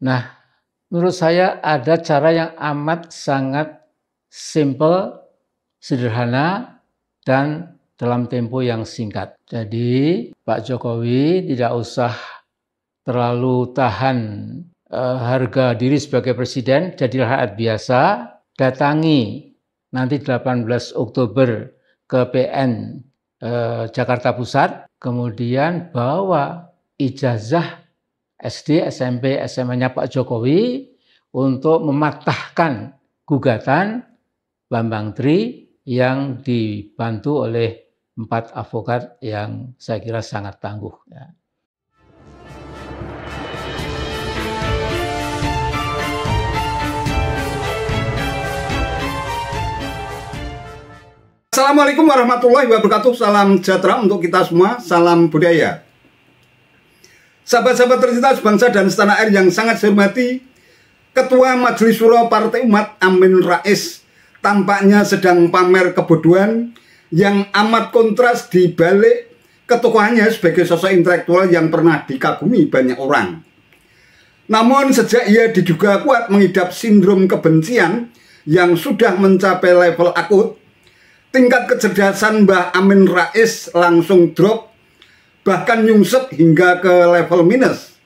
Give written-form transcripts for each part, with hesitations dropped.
Nah, menurut saya ada cara yang amat sangat simple, sederhana, dan dalam tempo yang singkat. Jadi Pak Jokowi tidak usah terlalu tahan harga diri sebagai presiden, jadilah rakyat biasa, datangi nanti 18 Oktober ke PN Jakarta Pusat, kemudian bawa ijazah SD, SMP, SMA-nya Pak Jokowi untuk mematahkan gugatan Bambang Tri yang dibantu oleh 4 advokat yang saya kira sangat tangguh. Ya. Assalamualaikum warahmatullahi wabarakatuh. Salam sejahtera untuk kita semua. Salam budaya. Sahabat-sahabat tercinta sebangsa dan setanah air yang sangat saya hormati, Ketua Majelis Syuro Partai Umat Amin Rais tampaknya sedang pamer kebodohan yang amat kontras di balik ketokohannya sebagai sosok intelektual yang pernah dikagumi banyak orang. Namun sejak ia diduga kuat mengidap sindrom kebencian yang sudah mencapai level akut, tingkat kecerdasan Mbah Amin Rais langsung drop, bahkan nyungsep hingga ke level minus.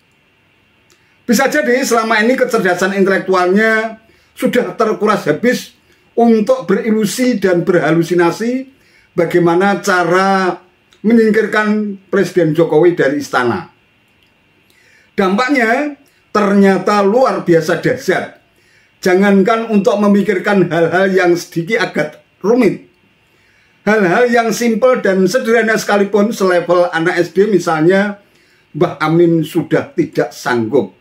Bisa jadi selama ini kecerdasan intelektualnya sudah terkuras habis untuk berilusi dan berhalusinasi bagaimana cara menyingkirkan Presiden Jokowi dari istana. Dampaknya ternyata luar biasa dahsyat. Jangankan untuk memikirkan hal-hal yang sedikit agak rumit, hal-hal yang simpel dan sederhana sekalipun selevel anak SD misalnya, Mbah Amin sudah tidak sanggup.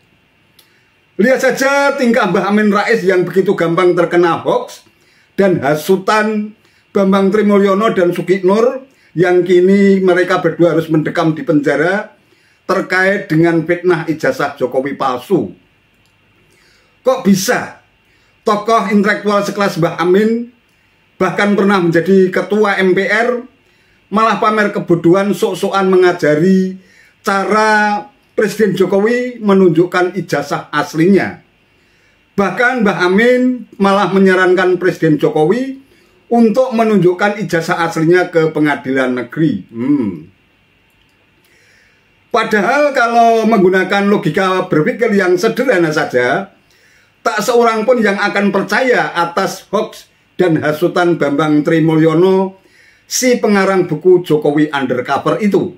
Lihat saja tingkah Mbah Amin Rais yang begitu gampang terkena hoax dan hasutan Bambang Trimulyono dan Suki Nur yang kini mereka berdua harus mendekam di penjara terkait dengan fitnah ijazah Jokowi palsu. Kok bisa tokoh intelektual sekelas Mbah Amin, bahkan pernah menjadi ketua MPR, malah pamer kebodohan sok-sokan mengajari cara Presiden Jokowi menunjukkan ijazah aslinya. Bahkan Mbah Amin malah menyarankan Presiden Jokowi untuk menunjukkan ijazah aslinya ke pengadilan negeri. Padahal kalau menggunakan logika berpikir yang sederhana saja, tak seorang pun yang akan percaya atas hoax dan hasutan Bambang Trimulyono, si pengarang buku Jokowi Undercover itu.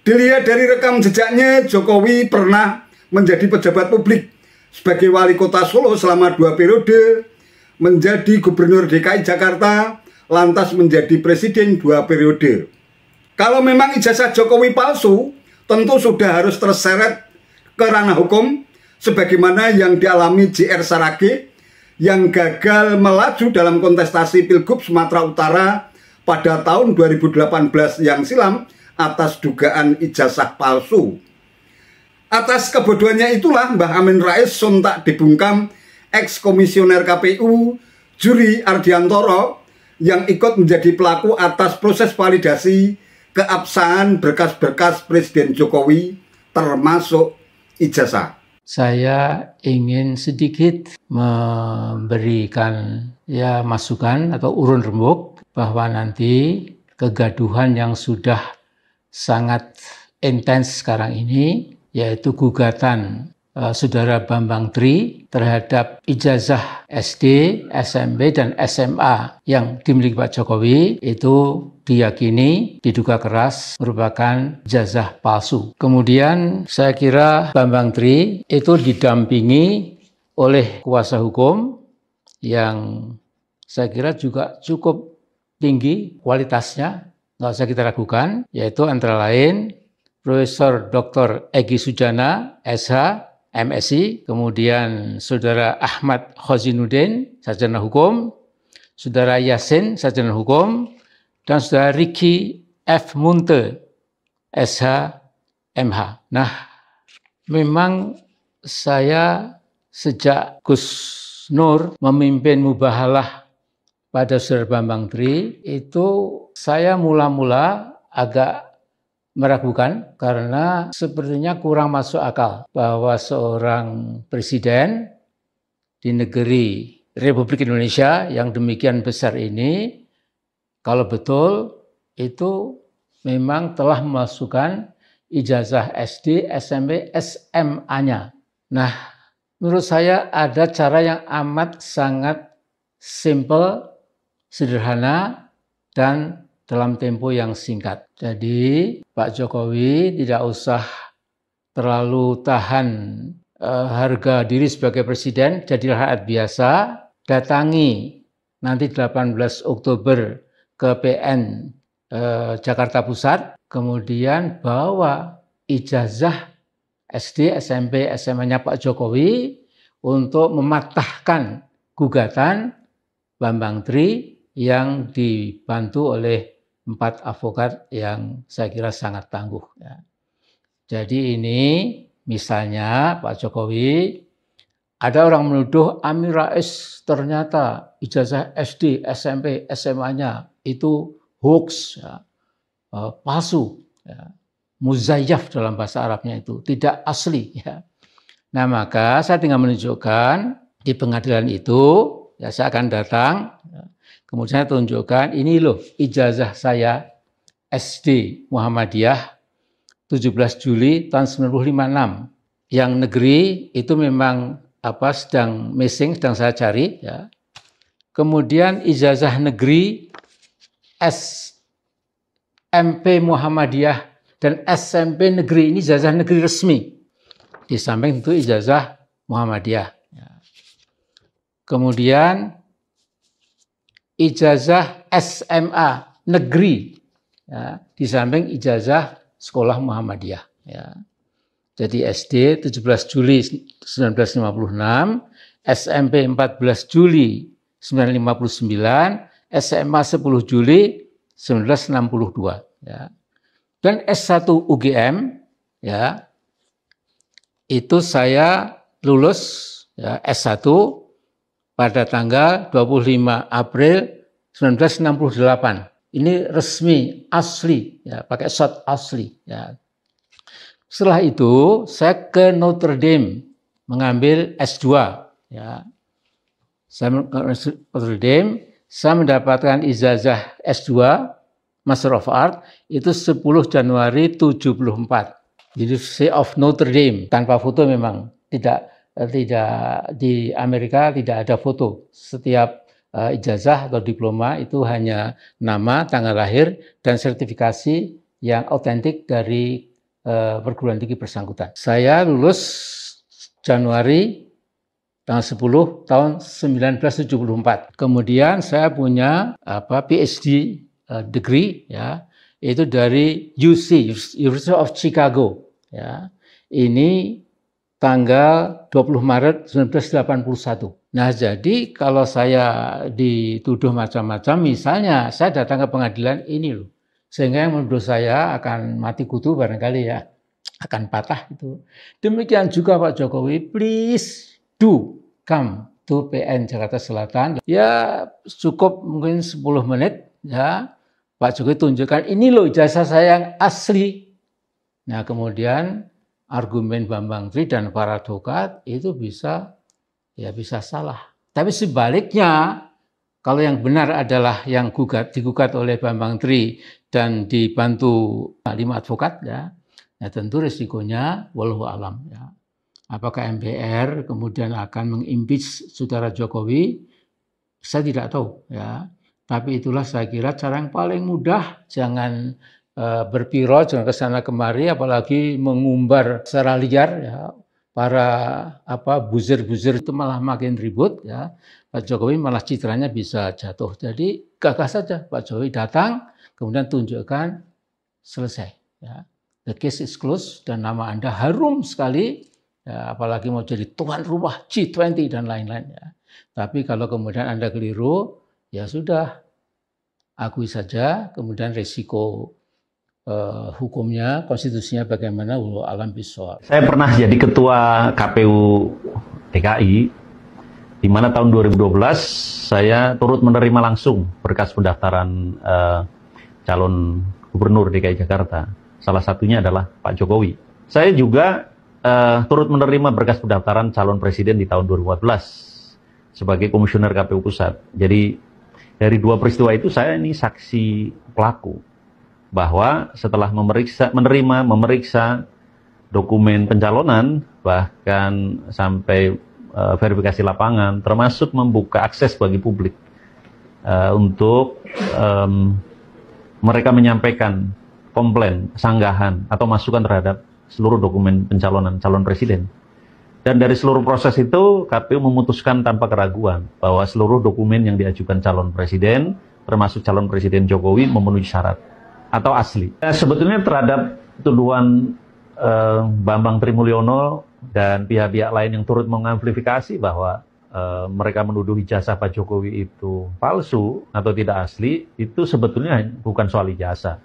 Dilihat dari rekam jejaknya, Jokowi pernah menjadi pejabat publik sebagai wali kota Solo selama 2 periode, menjadi gubernur DKI Jakarta, lantas menjadi presiden 2 periode. Kalau memang ijazah Jokowi palsu, tentu sudah harus terseret ke ranah hukum, sebagaimana yang dialami JR Saraghe yang gagal melaju dalam kontestasi Pilgub Sumatera Utara pada tahun 2018 yang silam atas dugaan ijazah palsu. Atas kebodohannya itulah Mbah Amin Rais sontak dibungkam ex-komisioner KPU Juri Ardiantoro yang ikut menjadi pelaku atas proses validasi keabsahan berkas-berkas Presiden Jokowi termasuk ijazah. Saya ingin sedikit memberikan masukan atau urun rembuk bahwa nanti kegaduhan yang sudah sangat intens sekarang ini, yaitu gugatan Saudara Bambang Tri terhadap ijazah SD, SMP, dan SMA yang dimiliki Pak Jokowi itu diyakini, diduga keras merupakan ijazah palsu. Kemudian saya kira Bambang Tri itu didampingi oleh kuasa hukum yang saya kira juga cukup tinggi kualitasnya, nggak usah kita ragukan, yaitu antara lain Profesor Dr. Egy Sujana, SH, MSI, kemudian Saudara Ahmad Khozinuddin, sarjana hukum, Saudara Yasin, sarjana hukum, dan Saudara Ricky F. Munte, SH, MH. Nah, memang saya sejak Gus Nur memimpin mubahalah pada Saudara Bambang Tri, itu saya mula-mula agak meragukan karena sepertinya kurang masuk akal bahwa seorang presiden di negeri Republik Indonesia yang demikian besar ini, kalau betul itu memang telah memasukkan ijazah SD, SMP, SMA-nya. Nah, menurut saya ada cara yang amat sangat simple, sederhana, dan dalam tempo yang singkat. Jadi Pak Jokowi tidak usah terlalu tahan harga diri sebagai presiden, jadilah rakyat biasa, datangi nanti 18 Oktober ke PN Jakarta Pusat, kemudian bawa ijazah SD, SMP, SMA-nya Pak Jokowi untuk mematahkan gugatan Bambang Tri yang dibantu oleh 4 advokat yang saya kira sangat tangguh. Ya. Jadi ini misalnya Pak Jokowi, ada orang menuduh Amin Rais ternyata ijazah SD, SMP, SMA-nya itu hoax, ya, palsu, ya, muzayyaf dalam bahasa Arabnya itu, tidak asli. Ya. Nah maka saya tinggal menunjukkan di pengadilan itu, ya saya akan datang, ya, kemudian saya tunjukkan ini loh ijazah saya SD Muhammadiyah 17 Juli tahun 1956. Yang negeri itu memang sedang missing, sedang saya cari. Ya. Kemudian ijazah negeri SMP Muhammadiyah dan SMP negeri ini ijazah negeri resmi. Di samping itu ijazah Muhammadiyah. Ya. Kemudian ijazah SMA negeri, ya, di samping ijazah sekolah Muhammadiyah. Ya. Jadi SD 17 Juli 1956, SMP 14 Juli 1959, SMA 10 Juli 1962. Ya. Dan S1 UGM, ya, itu saya lulus, ya, S1 pada tanggal 25 April 1968. Ini resmi, asli, ya, pakai shot asli. Ya. Setelah itu saya ke Notre Dame mengambil S2. Ya. Saya ke Notre Dame, saya mendapatkan ijazah S2 Master of Art itu 10 Januari 74. University of Notre Dame, tanpa foto memang tidak di Amerika tidak ada foto. Setiap ijazah atau diploma itu hanya nama, tanggal lahir, dan sertifikasi yang otentik dari perguruan tinggi bersangkutan. Saya lulus Januari tanggal 10 tahun 1974. Kemudian saya punya PhD degree, ya, itu dari UC, University of Chicago. Ya. Ini tanggal 20 Maret 1981. Nah, jadi kalau saya dituduh macam-macam, misalnya saya datang ke pengadilan ini loh, sehingga yang menuduh saya akan mati kutu barangkali, ya, akan patah itu. Demikian juga Pak Jokowi, please do come to PN Jakarta Selatan. Ya, cukup mungkin 10 menit, ya, Pak Jokowi tunjukkan ini loh ijazah saya yang asli. Nah, kemudian argumen Bambang Tri dan para advokat itu bisa salah. Tapi sebaliknya, kalau yang benar adalah yang digugat oleh Bambang Tri dan dibantu 5 advokat, ya, nah tentu risikonya wallahu alam. Ya. Apakah MPR kemudian akan mengimpeach saudara Jokowi? Saya tidak tahu. Ya. Tapi itulah saya kira cara yang paling mudah, jangan berpiro, jangan ke sana kemari, apalagi mengumbar secara liar, ya, para buzzer-buzzer itu malah makin ribut, ya. Pak Jokowi malah citranya bisa jatuh. Jadi gagah saja Pak Jokowi datang, kemudian tunjukkan, selesai. Ya. The case is closed dan nama Anda harum sekali, ya, apalagi mau jadi tuan rumah G20 dan lain-lain. Ya. Tapi kalau kemudian Anda keliru, ya sudah, akui saja, kemudian risiko hukumnya, konstitusinya bagaimana, wallahu alam bishawab. Saya pernah jadi ketua KPU DKI, di mana tahun 2012 saya turut menerima langsung berkas pendaftaran calon gubernur DKI Jakarta. Salah satunya adalah Pak Jokowi. Saya juga turut menerima berkas pendaftaran calon presiden di tahun 2014 sebagai komisioner KPU Pusat. Jadi dari dua peristiwa itu saya ini saksi pelaku bahwa setelah memeriksa dokumen pencalonan, bahkan sampai verifikasi lapangan, termasuk membuka akses bagi publik untuk mereka menyampaikan komplain, sanggahan, atau masukan terhadap seluruh dokumen pencalonan calon presiden. Dan dari seluruh proses itu, KPU memutuskan tanpa keraguan bahwa seluruh dokumen yang diajukan calon presiden, termasuk calon presiden Jokowi, memenuhi syarat atau asli. Sebetulnya terhadap tuduhan Bambang Trimulyono dan pihak-pihak lain yang turut mengamplifikasi bahwa mereka menuduh ijazah Pak Jokowi itu palsu atau tidak asli, itu sebetulnya bukan soal ijazah.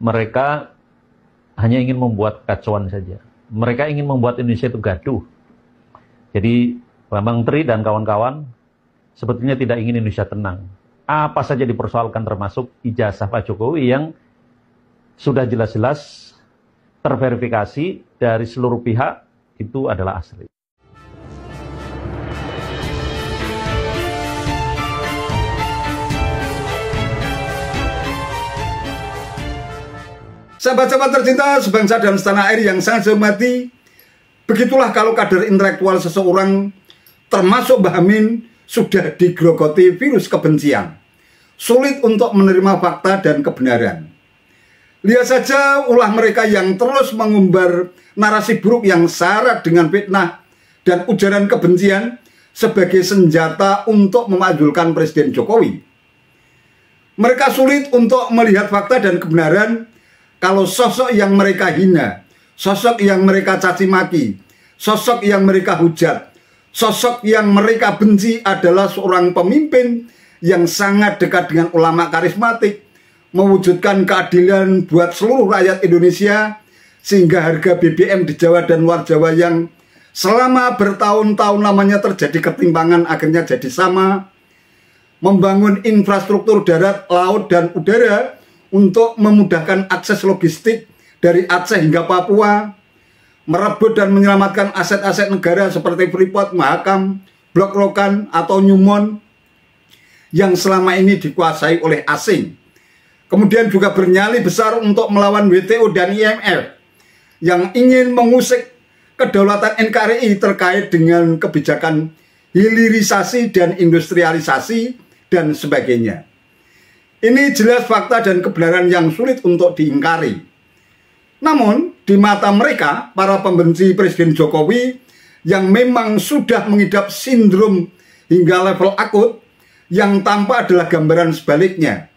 Mereka hanya ingin membuat kacauan saja. Mereka ingin membuat Indonesia itu gaduh. Jadi Bambang Tri dan kawan-kawan sebetulnya tidak ingin Indonesia tenang. Apa saja dipersoalkan, termasuk ijazah Pak Jokowi yang sudah jelas-jelas terverifikasi dari seluruh pihak itu adalah asli. Sahabat-sahabat tercinta sebangsa dan setanah air yang sangat saya hormati, begitulah kalau kadar intelektual seseorang, termasuk Mbah Amin, sudah digerogoti virus kebencian. Sulit untuk menerima fakta dan kebenaran. Lihat saja ulah mereka yang terus mengumbar narasi buruk yang syarat dengan fitnah dan ujaran kebencian sebagai senjata untuk memakzulkan Presiden Jokowi. Mereka sulit untuk melihat fakta dan kebenaran kalau sosok yang mereka hina, sosok yang mereka caci maki, sosok yang mereka hujat, sosok yang mereka benci adalah seorang pemimpin yang sangat dekat dengan ulama karismatik, mewujudkan keadilan buat seluruh rakyat Indonesia, sehingga harga BBM di Jawa dan luar Jawa yang selama bertahun-tahun lamanya terjadi ketimpangan akhirnya jadi sama, membangun infrastruktur darat, laut, dan udara untuk memudahkan akses logistik dari Aceh hingga Papua, merebut dan menyelamatkan aset-aset negara seperti Freeport, Mahakam, Blok Rokan, atau Newmont yang selama ini dikuasai oleh asing. Kemudian juga bernyali besar untuk melawan WTO dan IMF yang ingin mengusik kedaulatan NKRI terkait dengan kebijakan hilirisasi dan industrialisasi dan sebagainya. Ini jelas fakta dan kebenaran yang sulit untuk diingkari. Namun, di mata mereka, para pembenci Presiden Jokowi yang memang sudah mengidap sindrom hingga level akut, yang tampak adalah gambaran sebaliknya.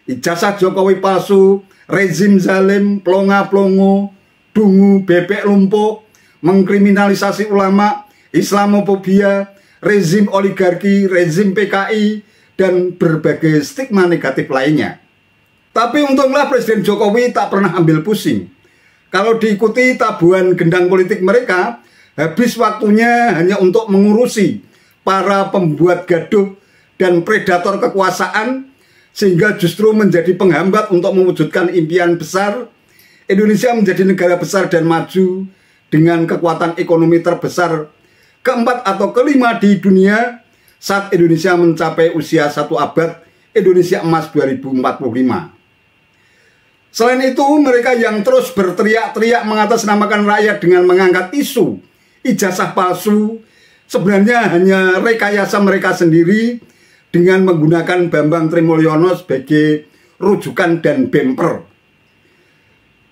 Ijazah Jokowi palsu, rezim zalim, plonga-plongo, dungu, bebek lumpuh, mengkriminalisasi ulama, Islamofobia, rezim oligarki, rezim PKI, dan berbagai stigma negatif lainnya. Tapi untunglah Presiden Jokowi tak pernah ambil pusing. Kalau diikuti tabuhan gendang politik mereka, habis waktunya hanya untuk mengurusi para pembuat gaduh dan predator kekuasaan, sehingga justru menjadi penghambat untuk mewujudkan impian besar Indonesia menjadi negara besar dan maju dengan kekuatan ekonomi terbesar keempat atau kelima di dunia saat Indonesia mencapai usia 1 abad Indonesia emas 2045. Selain itu, mereka yang terus berteriak-teriak mengatasnamakan rakyat dengan mengangkat isu ijazah palsu sebenarnya hanya rekayasa mereka sendiri dengan menggunakan Bambang Trimulyono sebagai rujukan dan bemper.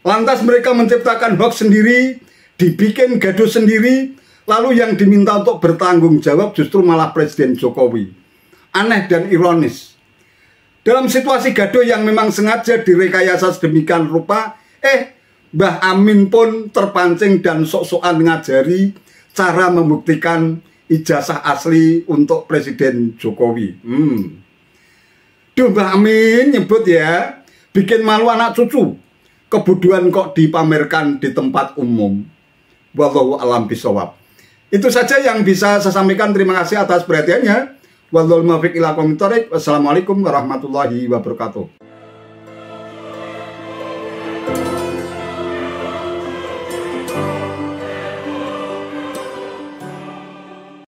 Lantas mereka menciptakan hoax sendiri, dibikin gaduh sendiri, lalu yang diminta untuk bertanggung jawab justru malah Presiden Jokowi. Aneh dan ironis. Dalam situasi gaduh yang memang sengaja direkayasa sedemikian rupa, Mbah Amin pun terpancing dan sok-sokan ngajari cara membuktikan ijazah asli untuk Presiden Jokowi. Duh, Mbah Amin nyebut ya, bikin malu anak cucu. Kebodohan kok dipamerkan di tempat umum. Wallahu a'lam bishawab. Itu saja yang bisa saya sampaikan. Terima kasih atas perhatiannya. Wassalamualaikum warahmatullahi wabarakatuh.